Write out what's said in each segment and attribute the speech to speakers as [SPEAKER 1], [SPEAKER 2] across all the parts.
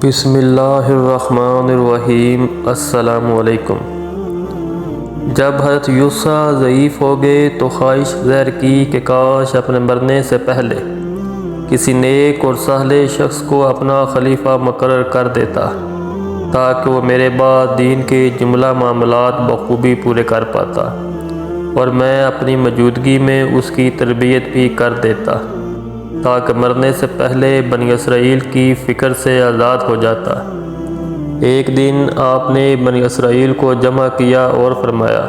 [SPEAKER 1] بسم اللہ الرحمن الرحیم۔ السلام علیکم۔ جب حضرت یوسیٰ ضعیف ہو گئے تو خواہش ظاہر کی کہ کاش اپنے مرنے سے پہلے کسی نیک اور صالح شخص کو اپنا خلیفہ مقرر کر دیتا تاکہ وہ میرے بعد دین کے جملہ معاملات بخوبی پورے کر پاتا اور میں اپنی موجودگی میں اس کی تربیت بھی کر دیتا تاکہ مرنے سے پہلے بنی اسرائیل کی فکر سے آزاد ہو جاتا۔ ایک دن آپ نے بنی اسرائیل کو جمع کیا اور فرمایا،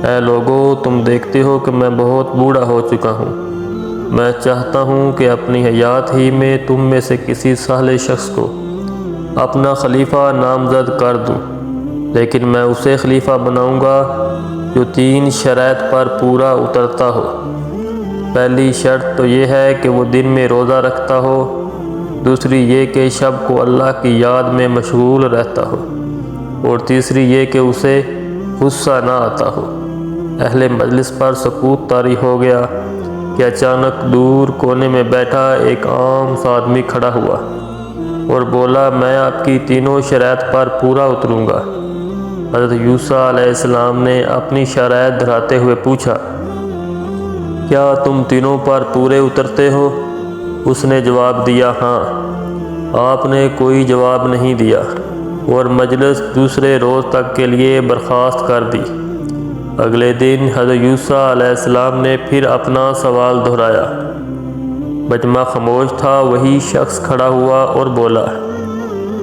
[SPEAKER 1] اے لوگو، تم دیکھتے ہو کہ میں بہت بوڑھا ہو چکا ہوں۔ میں چاہتا ہوں کہ اپنی حیات ہی میں تم میں سے کسی صالح شخص کو اپنا خلیفہ نامزد کر دوں، لیکن میں اسے خلیفہ بناؤں گا جو 3 شرائط پر پورا اترتا ہو۔ پہلی شرط تو یہ ہے کہ وہ دن میں روزہ رکھتا ہو، دوسری یہ کہ شب کو اللہ کی یاد میں مشغول رہتا ہو، اور تیسری یہ کہ اسے غصہ نہ آتا ہو۔ اہل مجلس پر سکوت طاری ہو گیا کہ اچانک دور کونے میں بیٹھا ایک عام سا آدمی کھڑا ہوا اور بولا، میں آپ کی تینوں شرائط پر پورا اتروں گا۔ حضرت یوسیٰ علیہ السلام نے اپنی شرائط دہراتے ہوئے پوچھا، کیا تم تینوں پر پورے اترتے ہو؟ اس نے جواب دیا، ہاں۔ آپ نے کوئی جواب نہیں دیا اور مجلس دوسرے روز تک کے لیے برخاست کر دی۔ اگلے دن حضرت یوسیٰ علیہ السلام نے پھر اپنا سوال دہرایا۔ مجمع خاموش تھا۔ وہی شخص کھڑا ہوا اور بولا،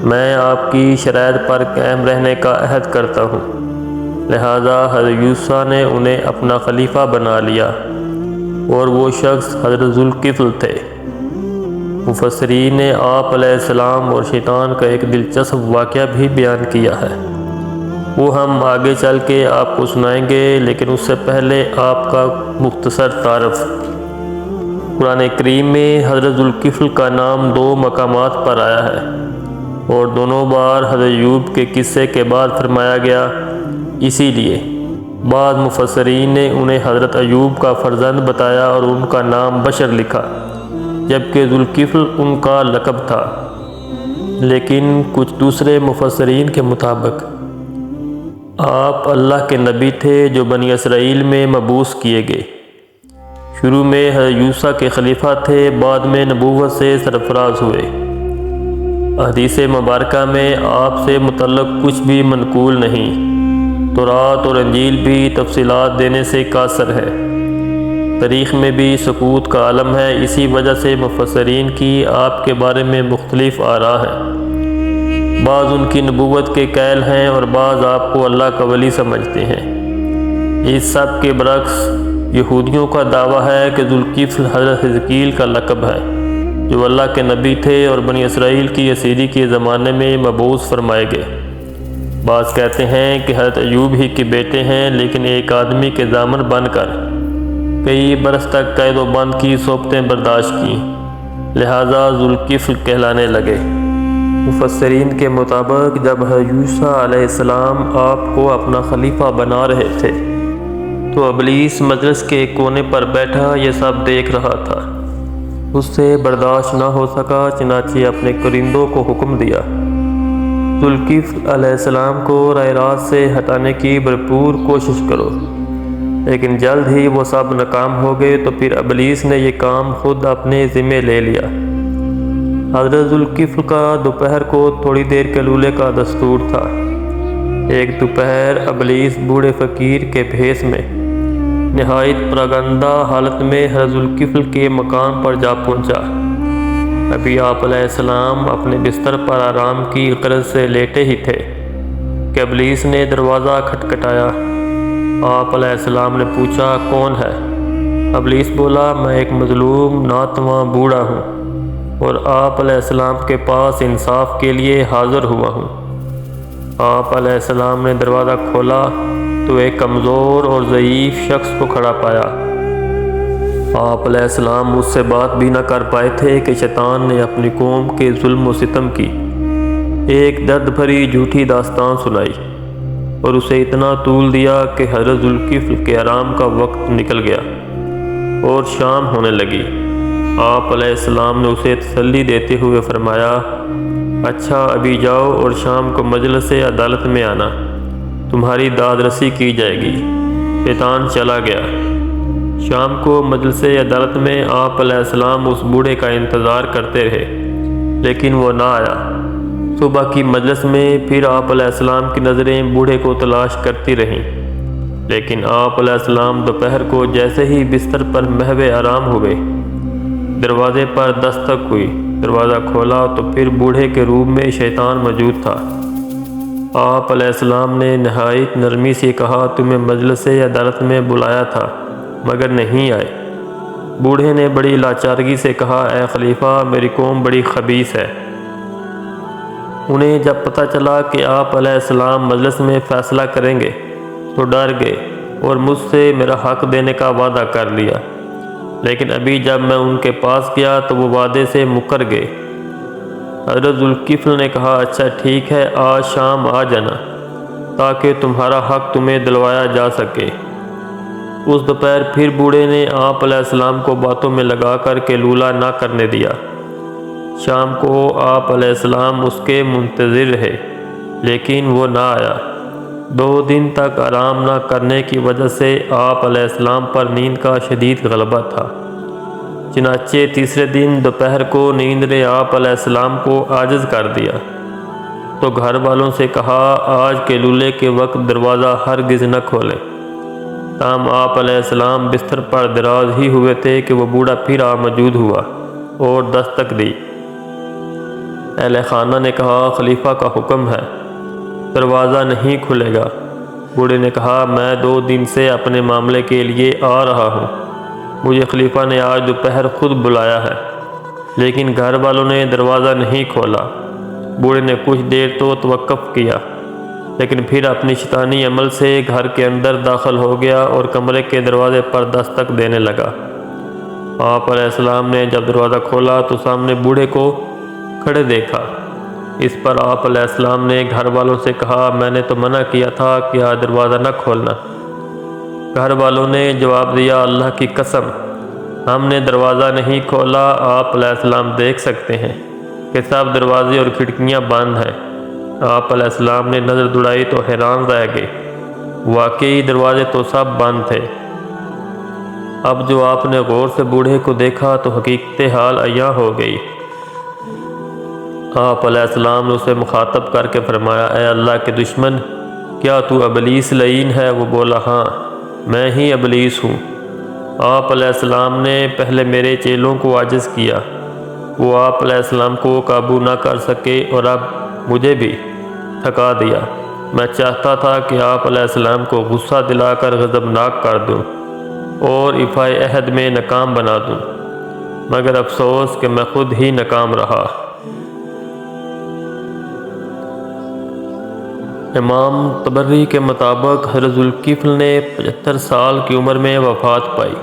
[SPEAKER 1] میں آپ کی شرائط پر قائم رہنے کا عہد کرتا ہوں۔ لہذا حضرت یوسیٰ نے انہیں اپنا خلیفہ بنا لیا، اور وہ شخص حضرت ذوالکفل تھے۔ مفسرین نے آپ علیہ السلام اور شیطان کا ایک دلچسپ واقعہ بھی بیان کیا ہے، وہ ہم آگے چل کے آپ کو سنائیں گے، لیکن اس سے پہلے آپ کا مختصر تعارف۔ قرآن کریم میں حضرت ذوالکفل کا نام 2 مقامات پر آیا ہے، اور دونوں بار حضرت ایوب کے قصے کے بعد فرمایا گیا۔ اسی لیے بعض مفسرین نے انہیں حضرت ایوب کا فرزند بتایا اور ان کا نام بشر لکھا، جبکہ ذوالکفل ان کا لقب تھا۔ لیکن کچھ دوسرے مفسرین کے مطابق آپ اللہ کے نبی تھے جو بنی اسرائیل میں مبعوث کیے گئے۔ شروع میں حضرت یوسیٰ کے خلیفہ تھے، بعد میں نبوت سے سرفراز ہوئے۔ حدیث مبارکہ میں آپ سے متعلق کچھ بھی منقول نہیں۔ تورات اور انجیل بھی تفصیلات دینے سے قاصر ہے۔ تاریخ میں بھی سکوت کا عالم ہے۔ اسی وجہ سے مفسرین کی آپ کے بارے میں مختلف آراء ہیں۔ بعض ان کی نبوت کے قائل ہیں اور بعض آپ کو اللہ کا ولی سمجھتے ہیں۔ اس سب کے برعکس یہودیوں کا دعویٰ ہے کہ ذوالکفل حضرت حزقیل کا لقب ہے، جو اللہ کے نبی تھے اور بنی اسرائیل کی اسیری کے زمانے میں مبعوث فرمائے گئے۔ بعض کہتے ہیں کہ حضرت ایوب ہی کے بیٹے ہیں، لیکن ایک آدمی کے ضامن بن کر کئی برس تک قید و بند کی صحبتیں برداشت کیں، لہذا ذوالکفل کہلانے لگے۔ مفسرین کے مطابق جب حضرت یوسیٰ علیہ السلام آپ کو اپنا خلیفہ بنا رہے تھے تو ابلیس مجلس کے کونے پر بیٹھا یہ سب دیکھ رہا تھا۔ اس سے برداشت نہ ہو سکا، چنانچہ اپنے کرندوں کو حکم دیا، ذوالکفل علیہ السلام کو راہ راست سے ہٹانے کی بھرپور کوشش کرو۔ لیکن جلد ہی وہ سب ناکام ہو گئے، تو پھر ابلیس نے یہ کام خود اپنے ذمے لے لیا۔ حضرت ذوالکفل کا دوپہر کو تھوڑی دیر قیلولے کا دستور تھا۔ ایک دوپہر ابلیس بوڑھے فقیر کے بھیس میں نہایت پراگندہ حالت میں حضرت ذوالکفل کے مکان پر جا پہنچا۔ ابھی آپ علیہ السلام اپنے بستر پر آرام کی غرض سے لیٹے ہی تھے کہ ابلیس نے دروازہ کھٹکھٹایا۔ آپ علیہ السلام نے پوچھا، کون ہے؟ ابلیس بولا، میں ایک مظلوم ناتواں بوڑھا ہوں اور آپ علیہ السلام کے پاس انصاف کے لیے حاضر ہوا ہوں۔ آپ علیہ السلام نے دروازہ کھولا تو ایک کمزور اور ضعیف شخص کو کھڑا پایا۔ آپ علیہ السلام اس سے بات بھی نہ کر پائے تھے کہ شیطان نے اپنی قوم کے ظلم و ستم کی ایک درد بھری جھوٹی داستان سنائی اور اسے اتنا طول دیا کہ حضرت ذوالکفل کے آرام کا وقت نکل گیا اور شام ہونے لگی۔ آپ علیہ السلام نے اسے تسلی دیتے ہوئے فرمایا، اچھا ابھی جاؤ اور شام کو مجلس عدالت میں آنا، تمہاری داد رسی کی جائے گی۔ شیطان چلا گیا۔ شام کو مجلس عدالت میں آپ علیہ السلام اس بوڑھے کا انتظار کرتے رہے، لیکن وہ نہ آیا۔ صبح کی مجلس میں پھر آپ علیہ السلام کی نظریں بوڑھے کو تلاش کرتی رہیں، لیکن آپ علیہ السلام دوپہر کو جیسے ہی بستر پر محو آرام ہوئے، دروازے پر دستک ہوئی۔ دروازہ کھولا تو پھر بوڑھے کے روم میں شیطان موجود تھا۔ آپ علیہ السلام نے نہایت نرمی سے کہا، تمہیں مجلس عدالت میں بلایا تھا مگر نہیں آئے۔ بوڑھے نے بڑی لاچارگی سے کہا، اے خلیفہ، میری قوم بڑی خبیث ہے۔ انہیں جب پتہ چلا کہ آپ علیہ السلام مجلس میں فیصلہ کریں گے تو ڈر گئے اور مجھ سے میرا حق دینے کا وعدہ کر لیا، لیکن ابھی جب میں ان کے پاس گیا تو وہ وعدے سے مکر گئے۔ حضرت ذوالکفل نے کہا، اچھا ٹھیک ہے، آج شام آ جانا تاکہ تمہارا حق تمہیں دلوایا جا سکے۔ اس دوپہر پھر بوڑھے نے آپ علیہ السلام کو باتوں میں لگا کر کے لولا نہ کرنے دیا۔ شام کو آپ علیہ السلام اس کے منتظر رہے، لیکن وہ نہ آیا۔ 2 دن تک آرام نہ کرنے کی وجہ سے آپ علیہ السلام پر نیند کا شدید غلبہ تھا۔ چنانچہ تیسرے دن دوپہر کو نیند نے آپ علیہ السلام کو عاجز کر دیا، تو گھر والوں سے کہا، آج کے لولے کے وقت دروازہ ہرگز نہ کھولیں۔ تاہم آپ علیہ السلام بستر پر دراز ہی ہوئے تھے کہ وہ بوڑھا پھر موجود ہوا اور دستک دی۔ اہل خانہ نے کہا، خلیفہ کا حکم ہے، دروازہ نہیں کھلے گا۔ بوڑھے نے کہا، میں 2 دن سے اپنے معاملے کے لیے آ رہا ہوں، مجھے خلیفہ نے آج دوپہر خود بلایا ہے، لیکن گھر والوں نے دروازہ نہیں کھولا۔ بوڑھے نے کچھ دیر تو توقف کیا، لیکن پھر اپنی شیطانی عمل سے گھر کے اندر داخل ہو گیا اور کمرے کے دروازے پر دستک دینے لگا۔ آپ علیہ السلام نے جب دروازہ کھولا تو سامنے بوڑھے کو کھڑے دیکھا۔ اس پر آپ علیہ السلام نے گھر والوں سے کہا، میں نے تو منع کیا تھا کہ آج دروازہ نہ کھولنا۔ گھر والوں نے جواب دیا، اللہ کی قسم، ہم نے دروازہ نہیں کھولا۔ آپ علیہ السلام دیکھ سکتے ہیں کہ سب دروازے اور کھڑکیاں بند ہیں۔ آپ علیہ السلام نے نظر دوڑائی تو حیران رہ گئے، واقعی دروازے تو سب بند تھے۔ اب جو آپ نے غور سے بوڑھے کو دیکھا تو حقیقت حال عیاں ہو گئی۔ آپ علیہ السلام نے اسے مخاطب کر کے فرمایا، اے اللہ کے دشمن، کیا تو ابلیس لعین ہے؟ وہ بولا، ہاں میں ہی ابلیس ہوں۔ آپ علیہ السلام نے پہلے میرے چیلوں کو عاجز کیا، وہ آپ علیہ السلام کو قابو نہ کر سکے اور اب مجھے بھی تھکا دیا۔ میں چاہتا تھا کہ آپ علیہ السلام کو غصہ دلا کر غضبناک کر دوں اور ایفائے عہد میں ناکام بنا دوں، مگر افسوس کہ میں خود ہی ناکام رہا۔ امام طبری کے مطابق حضرت ذوالکفل نے 75 سال کی عمر میں وفات پائی۔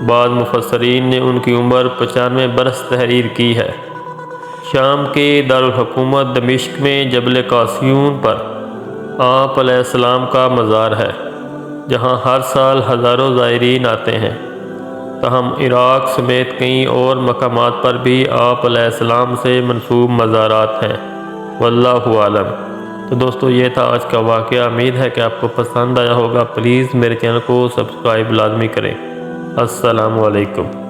[SPEAKER 1] بعض مفسرین نے ان کی عمر 95 برس تحریر کی ہے۔ شام کے دارالحکومت دمشق میں جبل قاسیون پر آپ علیہ السلام کا مزار ہے، جہاں ہر سال ہزاروں زائرین آتے ہیں۔ تاہم عراق سمیت کئی اور مقامات پر بھی آپ علیہ السلام سے منسوب مزارات ہیں، واللہ عالم۔ تو دوستو، یہ تھا آج کا واقعہ۔ امید ہے کہ آپ کو پسند آیا ہوگا۔ پلیز میرے چینل کو سبسکرائب لازمی کریں۔ السلام علیکم۔